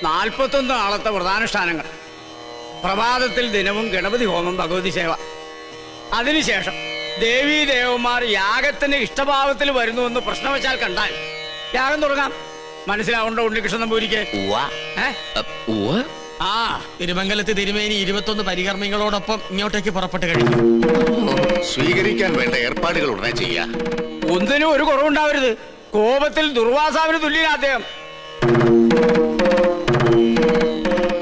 41 നാളത്തെ വ്രതാനുഷ്ഠാനങ്ങൾ. പ്രഭാതത്തിൽ ദിനവും ഗണപതി ഹോമം, ഭഗവതി സേവ. അതിനുശേഷം ദേവീദേവന്മാർ യാഗത്തിന് ഇഷ്ടഭാവത്തിൽ വരുന്നുവെന്ന് പ്രശ്നവശാൽ കണ്ടാൽ യാഗം തുടങ്ങാം. മനസ്സിലാവുണ്ടോ ഉണ്ണികൃഷ്ണൻ നമ്പൂരിക്ക്? ആ തിരുമംഗലത്ത് തിരുമേനി 21 പരികർമ്മികളോടൊപ്പം ഇങ്ങോട്ടേക്ക് പുറപ്പെട്ട് കഴിഞ്ഞു. സ്വീകരിക്കാൻ വേണ്ട ഏർപ്പാടുകൾ ഉടനെ ചെയ്യാം. ഒന്നിനും ഒരു കുറവുണ്ടാവരുത്. കോപത്തിൽ ദുർവാസാവിന് തുല്യനാ അദ്ദേഹം.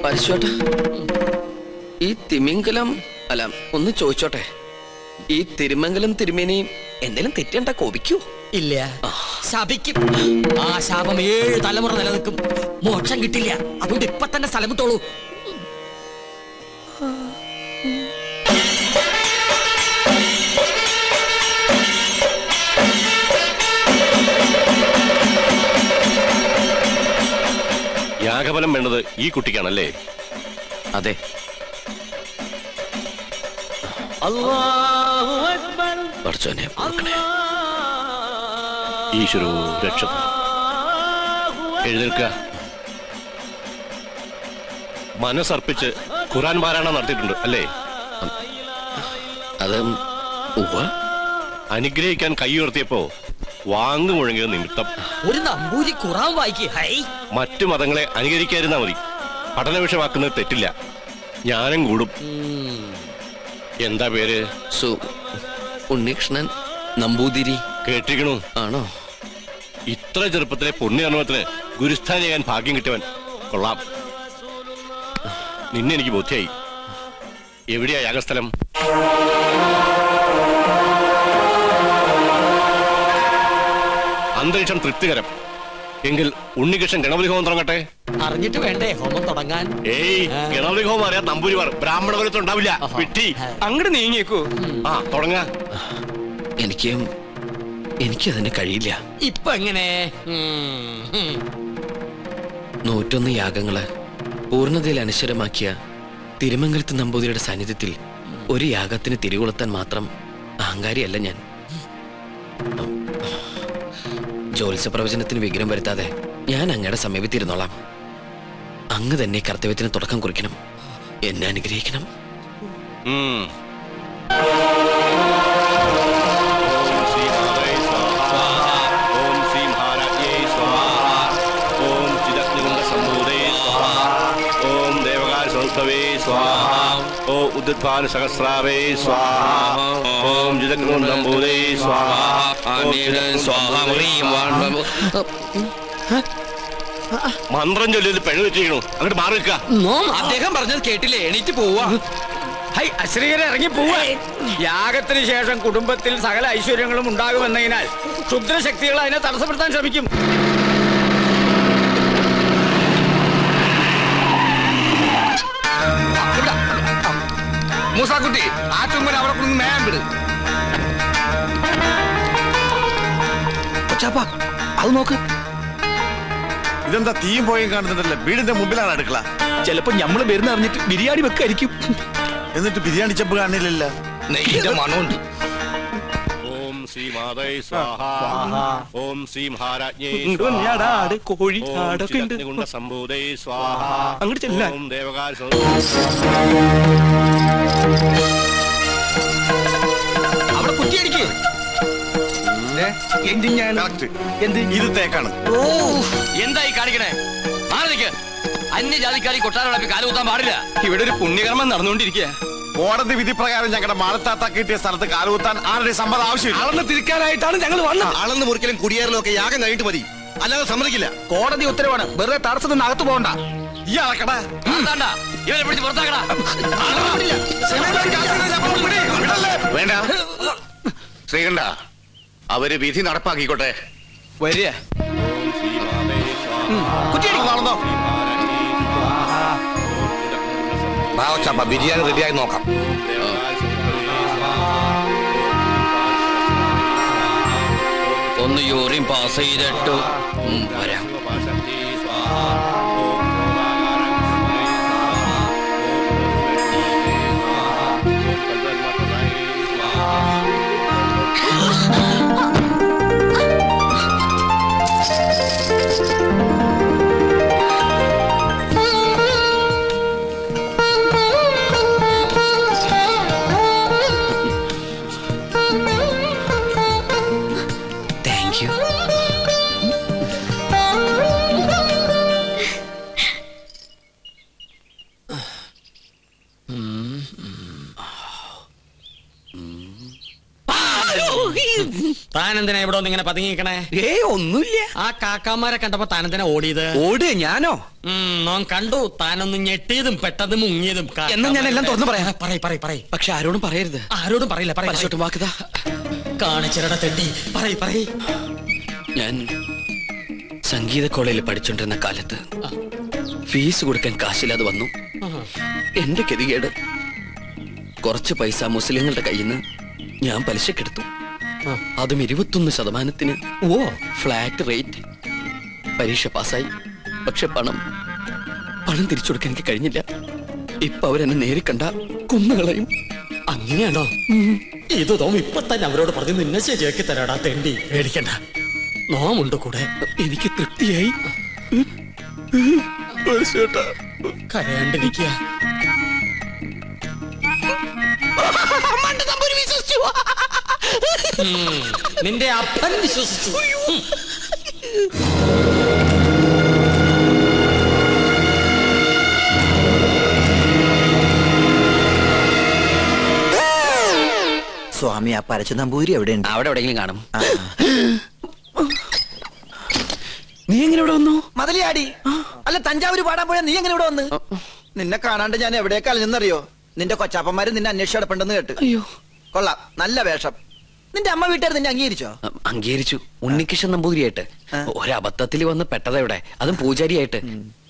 പരിശോട്ടെ, ഈ തിമിംഗലം അല്ല, ഒന്ന് ചോദിച്ചോട്ടെ, ഈ തിരുമംഗലം തിരുമേനിയും എന്തെങ്കിലും തെറ്റണ്ട കോപിക്കൂ? ഇല്ല, ശപിക്കും. ആ ശാപം 7 തലമുറ നിലനിൽക്കും. മോക്ഷം കിട്ടില്ല. അതുകൊണ്ട് ഇപ്പൊ തന്നെ സ്ഥലം വിട്ടോളൂ. യാഗഫലം വേണ്ടത് ഈ കുട്ടിക്കാണല്ലേ? അതെ. ഈശ്വരോ രക്ഷ. എഴുന്നേൽക്കുക. മനസ്സർപ്പിച്ച് ഖുർആൻ പാരായണം നടത്തിയിട്ടുണ്ട് അല്ലേ? അത് അനുഗ്രഹിക്കാൻ കൈ ഉയർത്തിയപ്പോ വാങ്ങു മുഴങ്ങിയത് നിമിത്തം ഒരു നമ്പൂരി ഖുർആൻ വായിക്കേ. മറ്റു മതങ്ങളെ അനുകരിക്കാതിരുന്നാ മതി. പഠന വിഷയമാക്കുന്നത് തെറ്റില്ല. ജ്ഞാനം കൂടും. എന്താ പേര്? ഉണ്ണികൃഷ്ണൻ നമ്പൂതിരി. കേട്ടിരിക്കണു? ആണോ? ഇത്ര ചെറുപ്പത്തിലെ പുണ്യകർമ്മത്തിന് ഗുരുസ്ഥാനിയാകാൻ ഭാഗ്യം കിട്ടിയവൻ. കൊള്ളാം. നിന്നെ എനിക്ക് ബോധ്യായി. എവിടെയാ യാഗസ്ഥലം? അന്തരീക്ഷം തൃപ്തികരം എങ്കിൽ ഉണ്ണികൃഷ്ണൻ ഗണപതി ഹോമം തുടങ്ങട്ടെ. അറിഞ്ഞിട്ട് വേണ്ടേ ഹോമം തുടങ്ങാൻ? ഏയ്, ഗണപതി ഹോമം അറിയാൻ നമ്പൂരിമാർ ബ്രാഹ്മണ കുലത്തിൽ ഉണ്ടാവില്ല. വിട്ടി അങ്ങോട്ട് നീങ്ങിയേക്കൂ. ആ തുടങ്ങ. എനിക്കതിന് കഴിയില്ല. ഇപ്പൊ എങ്ങനെ? 101 യാഗങ്ങള് പൂർണ്ണതയിൽ അനശ്വരമാക്കിയ തിരുമംഗലത്ത് നമ്പൂതിരിയുടെ സാന്നിധ്യത്തിൽ ഒരു യാഗത്തിന് തിരികൊളുത്താൻ മാത്രം അഹങ്കാരിയല്ല ഞാൻ. ജ്യോത്സ്യ പ്രവചനത്തിന് വിഘ്നം വരുത്താതെ ഞാൻ അങ്ങയുടെ സമീപത്തിരുന്നോളാം. അങ്ങ് തന്നെ കർത്തവ്യത്തിന് തുടക്കം കുറിക്കണം. എന്നെ അനുഗ്രഹിക്കണം. ഓം ഉദ്ധാന സഹസ്രാവേ സ്വാഹ. ഓം ജിതകൃതംബൂരേ സ്വാഹ. മന്ത്രം ചൊല്ലിയത് പെണ്ണു വെച്ചിരിക്കണു. അങ്ങോട്ട് മാറി നിൽക്കുക. അദ്ദേഹം പറഞ്ഞത് കേട്ടില്ലേ? എണീറ്റ് പോവാ. അശ്രീകരെ ഇറങ്ങി പോവാ. യാഗത്തിന് ശേഷം കുടുംബത്തിൽ സകല ഐശ്വര്യങ്ങളും ഉണ്ടാകുമെന്നതിനാൽ ക്ഷുദ്രശക്തികൾ അതിനെ തടസ്സപ്പെടുത്താൻ ശ്രമിക്കും. മൂസാക്കുട്ടി, ആ ചുമ്മൻ അവിടെ കൊണ്ട് നേരം വിട്. അത് നോക്ക്. ഇതെന്താ തീയും പോയും കാണുന്നുണ്ടല്ലോ? വീടിന്റെ മുമ്പിലാണ് അടുക്കള. ചിലപ്പോ ഞമ്മള് വരുന്ന അറിഞ്ഞിട്ട് ബിരിയാണി വെക്കായിരിക്കും. എന്നിട്ട് ബിരിയാണി ചെമ്പ് കാണില്ലല്ലോ. നെയ്യുടെ മണമുണ്ട്. ഓം ശ്രീ മാതൈ സ്വാഹ. ഓം ശ്രീ മഹാരാജ്ഞേ കോഴി സംഭൂതൈ സ്വാഹ. അങ്ങോട്ട് ചെല്ലാൻ. ഓം ദേവകാര അവിടെ കുറ്റിയടിക്ക്. ഇത് തേക്കാണ്. എന്തായി കാണിക്കണേ? ആരൊക്കെ അന്യജാതിക്കാരി കൊട്ടാരം കാലുകുത്താൻ പാടില്ല. ഇവിടെ ഒരു പുണ്യകർമ്മം നടന്നുകൊണ്ടിരിക്കുക. കോടതി വിധി പ്രകാരം ഞങ്ങളുടെ മാളത്താത്ത കിട്ടിയ സ്ഥലത്ത് കാലുകുത്താൻ ആരുടെ സമ്മതം ആവശ്യമില്ല. അളന്ന് തിരിക്കാനായിട്ടാണ് ഞങ്ങൾ വന്നത്. അളന്ന് മുറിക്കലും കുടിയേറലും ഒക്കെ യാഗം കഴിഞ്ഞിട്ട് മതി, അല്ലാതെ സമ്മതിക്കില്ല. കോടതി ഉത്തരവാണ്. വെറുതെ തടസ്സത്തിൽ നിന്ന് അകത്ത് പോകണ്ട. ഈ അളക്കടാ. ഇവരെ പിടിച്ച് പുറത്താക്കടാ. വേണ്ട ശ്രീകണ്ഠ, അവര് വിധി നടപ്പാക്കിക്കോട്ടെ. വരിക. ബിരിയാണി റെഡിയായി നോക്കാം. ഒന്ന് യൂറിൻ പാസ് ചെയ്തിട്ട് വരാം. താനെന്തിനാ ഇവിടെ ഒന്ന് ഇങ്ങനെ പതുങ്ങിക്കണേ? ഒന്നുമില്ല. ആ കാക്കാമാരെ കണ്ടപ്പോ താനെന്തിനാ ഓടിയത്? ഓട് ഞാനോ? നോൻ കണ്ടു താനൊന്ന് ഞെട്ടിയതും പെട്ടതും മുങ്ങിയതും. എന്നാ ഞാൻ എല്ലാം തുറന്നു പറയാം. പറയ്. പക്ഷെ ആരോടും പറയരുത്. ആരോടും പറയില്ല. പരിശോട്ടും വാക്കുതാ കാണിച്ചിരട തെണ്ടി. പറയ്. ഞാൻ സംഗീത കോളേജിൽ പഠിച്ചോണ്ടിരുന്ന കാലത്ത് ഫീസ് കൊടുക്കാൻ കാശില്ലാതെ വന്നു. എന്റെ ഗതികേട് കുറച്ച് പൈസ മുസ്ലിങ്ങളുടെ കയ്യിൽ നിന്ന് ഞാൻ പലിശക്കെടുത്തു. അതും 21%. Flat rate. പരീക്ഷ പാസ്സായി. പക്ഷെ പണം തിരിച്ചു കൊടുക്കാൻ എനിക്ക് കഴിഞ്ഞില്ല. ഇപ്പൊ അവരെന്നെ നേരി കണ്ട കൊന്നുകളയും. അങ്ങനെയാണോ? ഇത് തോം ഇപ്പൊ തന്നെ അവരോട് പറഞ്ഞ് നിന്നെ ശരിയാക്കി തരാടാ തെണ്ടി. പേടിക്കണ്ട, നോമുണ്ട് കൂടെ. എനിക്ക് തൃപ്തിയായി. കരയാണ്ടിരിക്കുക. നിന്റെ അപ്പൻ വിശ്വസിച്ചു. സ്വാമി, ആ പരച്ച നമ്പൂരി എവിടെയുണ്ട്? അവിടെ എവിടെയെങ്കിലും കാണും. നീ എങ്ങനെ ഇവിടെ വന്നു? മതിലിയാടി. അല്ല, തഞ്ചാവൂര് പാടാൻ പോയാ നീ എങ്ങനെ ഇവിടെ വന്ന്? നിന്നെ കാണാണ്ട് ഞാൻ എവിടേക്ക് അലഞ്ഞെന്നറിയോ? നിന്റെ കൊച്ചാപ്പന്മാര് നിന്നെ അന്വേഷിച്ച് കിടപ്പുണ്ടെന്ന് കേട്ട്. അയ്യോ, കൊള്ളാം, നല്ല വേഷം. നിന്റെ അമ്മ വീട്ടുകാർ നിന്നെ അംഗീകരിച്ചോ? അംഗീകരിച്ചു. ഉണ്ണികൃഷ്ണൻ നമ്പൂതിരിയായിട്ട്. ഒരബദ്ധത്തിൽ വന്ന് പെട്ടതാ ഇവിടെ, അതും പൂജാരിയായിട്ട്.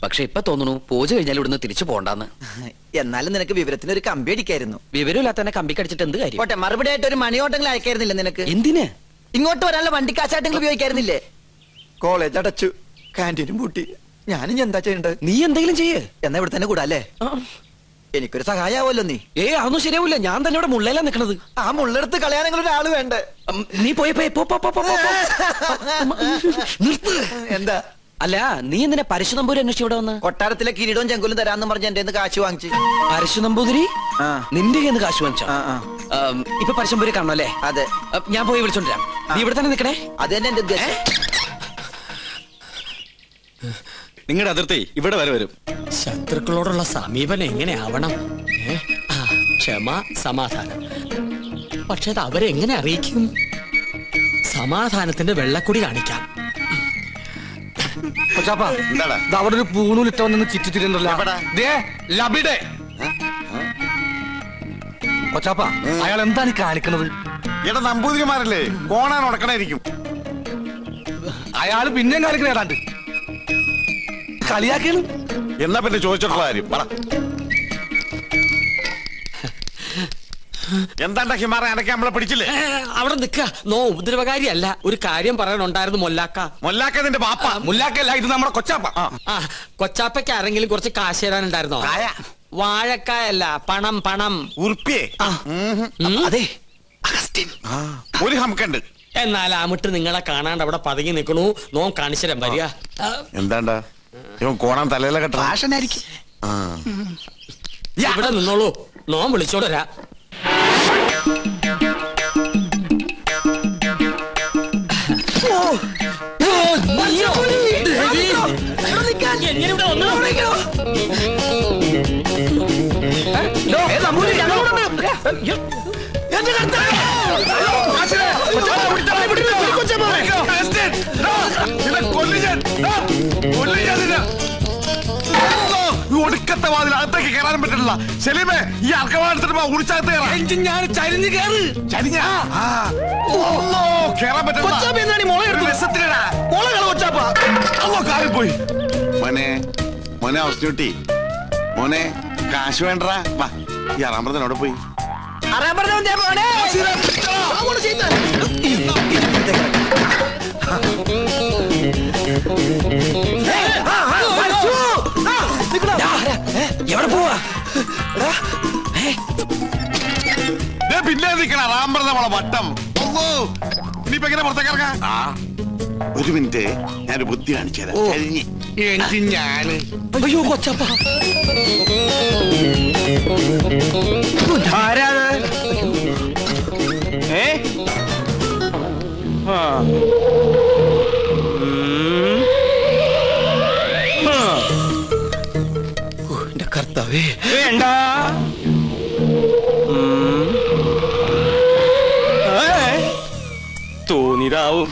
പക്ഷെ ഇപ്പൊ തോന്നുന്നു പൂജ കഴിഞ്ഞാൽ ഇവിടുന്ന് തിരിച്ചു പോണ്ടാന്ന്. എന്നാലും നിനക്ക് വിവരത്തിന് ഒരു കമ്പി അടിക്കായിരുന്നു. വിവരമില്ലാത്ത തന്നെ കമ്പി കടിച്ചിട്ട് എന്ത് കാര്യം? പോട്ടെ, മറുപടി ആയിട്ട് ഒരു മണിയോട്ടെങ്കിലും അയക്കായിരുന്നില്ല നിനക്ക്? എന്തിന്? ഇങ്ങോട്ട് വരാനുള്ള വണ്ടിക്കാശായിട്ടെങ്കിലും ഉപയോഗിക്കായിരുന്നില്ലേ? കോളേജ് അടച്ചു, കാന്റീനും പൂട്ടി. ഞാനും എന്താ ചെയ്യണ്ടത്? നീ എന്തെങ്കിലും ചെയ്യേ. എന്നാ ഇവിടെ തന്നെ കൂടാല്ലേ? എനിക്കൊരു സഹായാവല്ലോ നീ. അതൊന്നും ശരിയാവൂല. ഞാൻ തന്നെ ഇവിടെ മുള്ളേലാ നിക്കണത്. ആ മുള്ളെടുത്ത് കളയാനെങ്കിലും ഒരാള് വേണ്ടേ? നീ പോയി നിർത്ത്. എന്താ? അല്ല, നീ എന്തിനാ പരശു നമ്പൂരി അന്വേഷിച്ച് ഇവിടെ വന്ന്? കൊട്ടാരത്തിലെ കിരീടവും ചെങ്കുലും തരാന്ന് പറഞ്ഞ എന്റെ കാശ് വാങ്ങിച്ചു. പരശു നമ്പൂതിരി നിന്റെ കയ്യിൽ നിന്ന് കാശ് വാങ്ങിച്ചോ? ഇപ്പൊ പരശുനമ്പൂരി കാണണല്ലേ? അതെ. ഞാൻ പോയി വിളിച്ചോണ്ടിരാം. നീ ഇവിടെ തന്നെ നിക്കണേ. അത് തന്നെ എന്റെ ഉദ്ദേശം. നിങ്ങളുടെ അതിർത്തി ഇവിടെ വരെ വരും. ശത്രുക്കളോടുള്ള സമീപനം എങ്ങനെയാവണം? ക്ഷമ, സമാധാനം. പക്ഷെ അത് അവരെ എങ്ങനെ അറിയിക്കും? സമാധാനത്തിന്റെ വെള്ളക്കുടി കാണിക്കാം. അവിടെ ഒരു പൂണൂലിട്ട വന്ന് ചുറ്റിത്തിരുന്നല്ലോ. കൊച്ചാപ്പ, അയാൾ എന്താണ് കാണിക്കണത്? ഇവിടെ നമ്പൂതിരിമാരല്ലേ, കോണാൻ ഉടക്കണായിരിക്കും. അയാള് പിന്നെയും കാണിക്കണ ഏതാണ്ട് കളിയാക്കിയാണ്. എന്നാ പിന്നെ ചോദിച്ചിട്ടുള്ള കാര്യം പറ. എന്താണ്ടാക്കി മാറാൻ അനക്കെ നമ്മളെ പിടിച്ചില്ലേ? അവിടെ നിക്ക. നോ ഉപദ്രവകാരിയല്ല. ഒരു കാര്യം പറയാനുണ്ടായിരുന്നു. മൊല്ലാക്ക നിന്റെ പാപ്പ. മുല്ലാക്കല്ല, ഇത് നമ്മുടെ കൊച്ചാപ്പ. കൊച്ചാപ്പയ്ക്ക് ആരെങ്കിലും കുറച്ച് കാശ് തരാനുണ്ടായിരുന്നോ? വാഴക്കായല്ല, പണം. ഉറുപ്പിയേ? അതെ, ഒരു ഹംക്കുണ്ട്. എന്നാൽ ആ മുട്ട് നിങ്ങളെ കാണാണ്ട് അവിടെ പതുങ്ങി നിൽക്കണു. നോം കാണിച്ചുതരാൻ വരിക. എന്താണ്ടാ ഇവൻ കോണാൻ തലയിലെ കെട്ട? ഇവിടെ നിന്നോളൂ, നോം വിളിച്ചോടരാ. എങ്ങനെ ഇവിടെ വന്നു? ഒടുക്കത്തെ വാതിൽ അകത്തേക്ക് കയറാനും പറ്റില്ല. സെലീമേ, ഈ അർക്കവാടത്തിന് ഉളിച്ചകത്ത് ഞാൻ ചരിഞ്ഞ് കയറ്. കേറാൻ പറ്റില്ല. പോയി മോനെ അവസ്ഥ മോനെ കാശ് വേണ്ടടാ. വാ, ഈ അറാമ്പറത്തിനോടെ പോയി. എവിടെ പോവാ? പിന്നെ നിൽക്കണ റാമ്പറ നമ്മളെ വട്ടം. ഇനിയിപ്പോ എങ്ങനെ പുറത്തേക്ക് ഇറങ്ങാം? ഒരു മിനിറ്റ്, ഞാനൊരു ബുദ്ധി കാണിച്ചു തരാം. ഞാന് അയ്യോ കൊച്ചപ്പ, ആരാണ്? എന്റെ കർത്താവേ. വേണ്ട, തോന്നി ഇതാവും